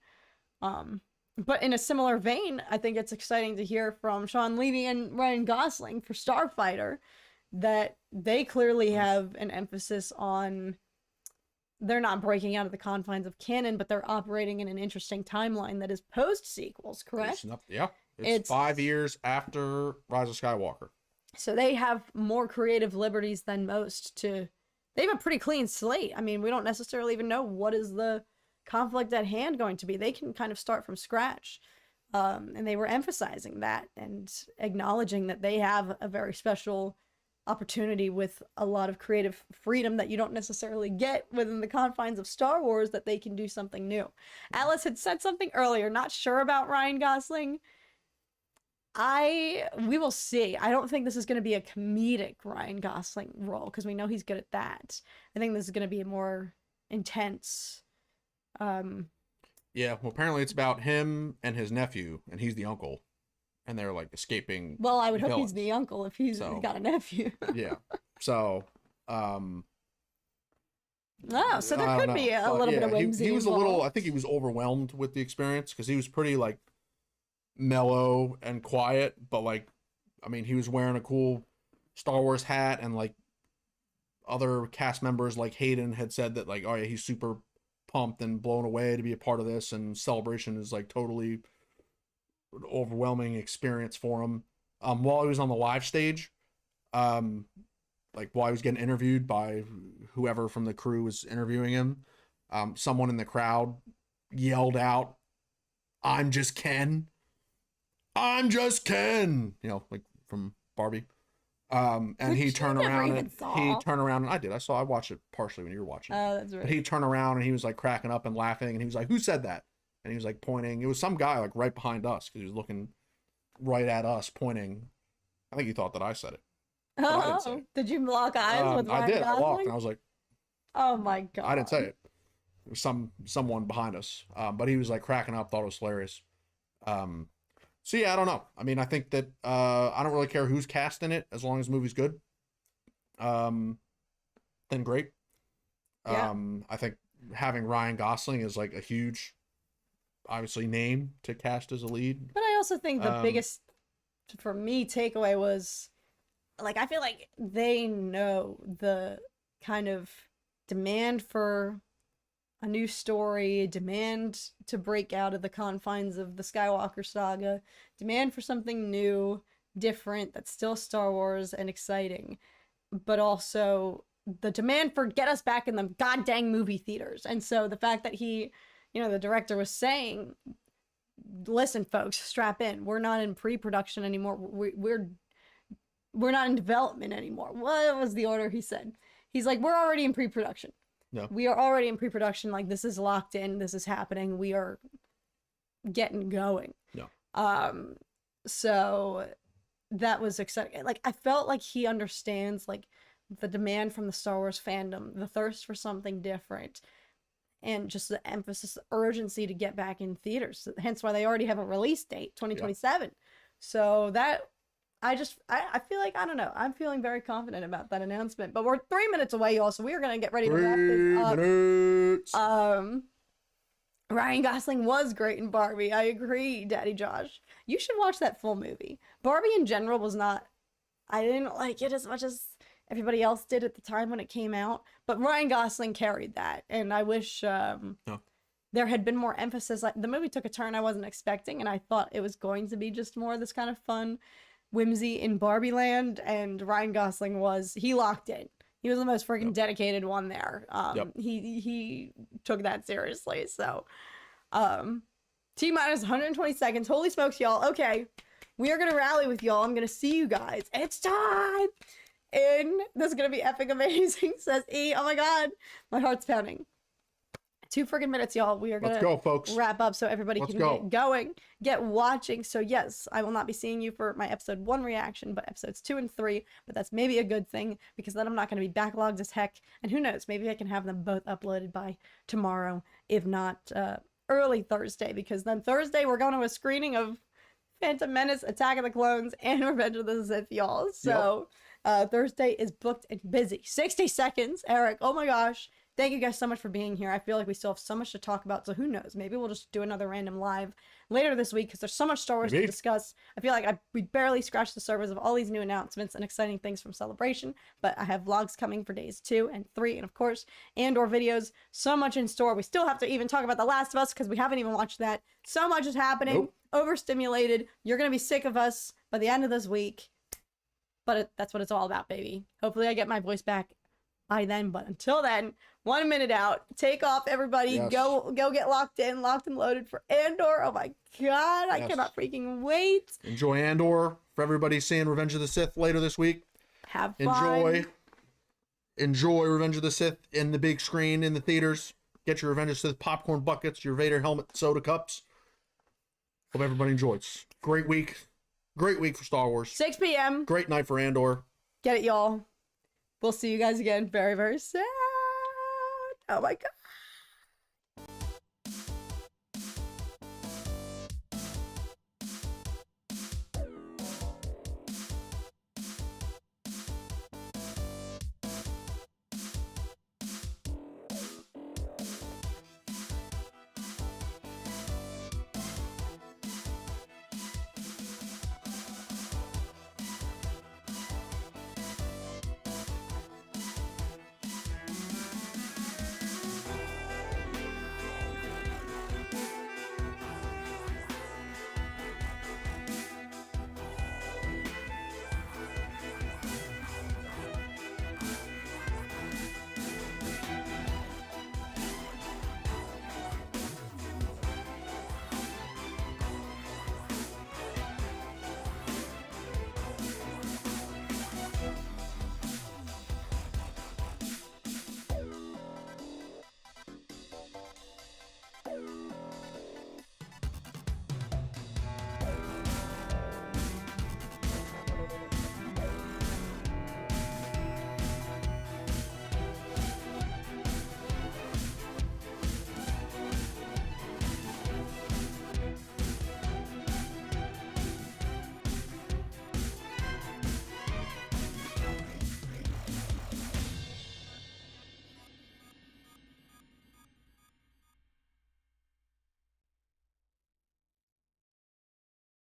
But in a similar vein, I think it's exciting to hear from Sean Levy and Ryan Gosling for Starfighter that they clearly have an emphasis on, they're not breaking out of the confines of canon, but they're operating in an interesting timeline that is post-sequels, correct? Yeah. It's 5 years after Rise of Skywalker. So they have more creative liberties than most they have a pretty clean slate. I mean, we don't necessarily even know what is the conflict at hand going to be. They can kind of start from scratch. And they were emphasizing that and acknowledging that they have a very special opportunity with a lot of creative freedom that you don't necessarily get within the confines of Star Wars, that they can do something new. Alice had said something earlier, not sure about Ryan Gosling. We will see. I don't think this is going to be a comedic Ryan Gosling role, because we know he's good at that. I think this is going to be a more intense. Yeah, well, apparently it's about him and his nephew, and he's the uncle, and they're like escaping. Well, I would hope villains. he's the uncle if he's got a nephew. Yeah. So, Oh, so there could be a little bit of whimsy. He was a little. I think he was overwhelmed with the experience, because he was pretty like mellow and quiet, but like, I mean, he was wearing a cool Star Wars hat, and like other cast members like Hayden had said that like, oh yeah, he's super pumped and blown away to be a part of this, and Celebration is like totally an overwhelming experience for him. While he was on the live stage, like while he was getting interviewed by whoever from the crew was interviewing him, someone in the crowd yelled out, "I'm just Ken. I'm just Ken," you know, like from Barbie. And Which he turned around and I watched it partially when you were watching. Oh, that's right. But he turned around and he was like cracking up and laughing, and he was like, "Who said that?" And he was like pointing. It was some guy like right behind us, because he was looking right at us, pointing. I think he thought that I said it. Oh, did you lock eyes with Ryan I did. Gosling? I walked and I was like, "Oh my god!" I didn't say it. It was someone behind us. But he was like cracking up, thought it was hilarious. So yeah, I don't know. I mean, I think that I don't really care who's cast in it, as long as the movie's good. Then great. Yeah. I think having Ryan Gosling is like a huge, obviously, name to cast as a lead. But I also think the biggest, for me, takeaway was, like, I feel like they know the kind of demand for a new story, demand to break out of the confines of the Skywalker saga, demand for something new, different, that's still Star Wars and exciting, but also the demand for get us back in the goddamn movie theaters. And so the fact that he, you know, the director was saying, listen, folks, strap in. We're not in pre-production anymore. We're not in development anymore. What was the order he said? He's like, we're already in pre-production. No. We are already in pre-production. Like, this is locked in. This is happening. We are getting going. No. So that was exciting. Like, I felt like he understands, like, the demand from the Star Wars fandom, the thirst for something different, and just the emphasis, the urgency to get back in theaters. Hence why they already have a release date, 2027. Yeah. So that, I feel like, I don't know, I'm feeling very confident about that announcement. But we're 3 minutes away, y'all, so we are going to get ready to wrap this up. Ryan Gosling was great in Barbie. I agree, Daddy Josh. You should watch that full movie. Barbie in general was not, I didn't like it as much as everybody else did at the time when it came out, but Ryan Gosling carried that, and I wish there had been more emphasis. Like, the movie took a turn I wasn't expecting, and I thought it was going to be just more this kind of fun whimsy in Barbie land, and Ryan Gosling he locked in. He was the most freaking dedicated one there. He took that seriously. So T-minus 120 seconds. Holy smokes, y'all. Okay, we are gonna rally with y'all. I'm gonna see you guys. It's time. And this is gonna be epic amazing, says E. Oh my god, my heart's pounding. 2 freaking minutes, y'all. We are gonna go, folks. Wrap up so everybody can get going, get watching. So yes, I will not be seeing you for my episode 1 reaction, but episodes 2 and 3. But that's maybe a good thing, because then I'm not going to be backlogged as heck. And who knows, maybe I can have them both uploaded by tomorrow, if not early Thursday, because then Thursday we're going to a screening of Phantom Menace, Attack of the Clones, and Revenge of the Sith, y'all. So Thursday is booked and busy. 60 seconds, Eric. Oh my gosh. Thank you guys so much for being here. I feel like we still have so much to talk about, so who knows? Maybe we'll just do another random live later this week, because there's so much Star Wars to discuss. I feel like we barely scratched the surface of all these new announcements and exciting things from Celebration, but I have vlogs coming for days 2 and 3, and of course, Andor videos. So much in store. We still have to even talk about The Last of Us, because we haven't even watched that. So much is happening. Overstimulated. You're going to be sick of us by the end of this week, but that's what it's all about, baby. Hopefully I get my voice back by then, but until then, 1 minute out. Take off, everybody. Yes. Go get locked and loaded for Andor. Oh my god, I cannot freaking wait. Enjoy Andor. For everybody seeing Revenge of the Sith later this week, Have fun. Enjoy Revenge of the Sith in the big screen in the theaters. Get your Revenge of the Sith popcorn buckets, your Vader helmet, soda cups. Hope everybody enjoys. Great week. Great week for Star Wars. 6 p.m. Great night for Andor. Get it, y'all. We'll see you guys again very, very soon. Oh my God.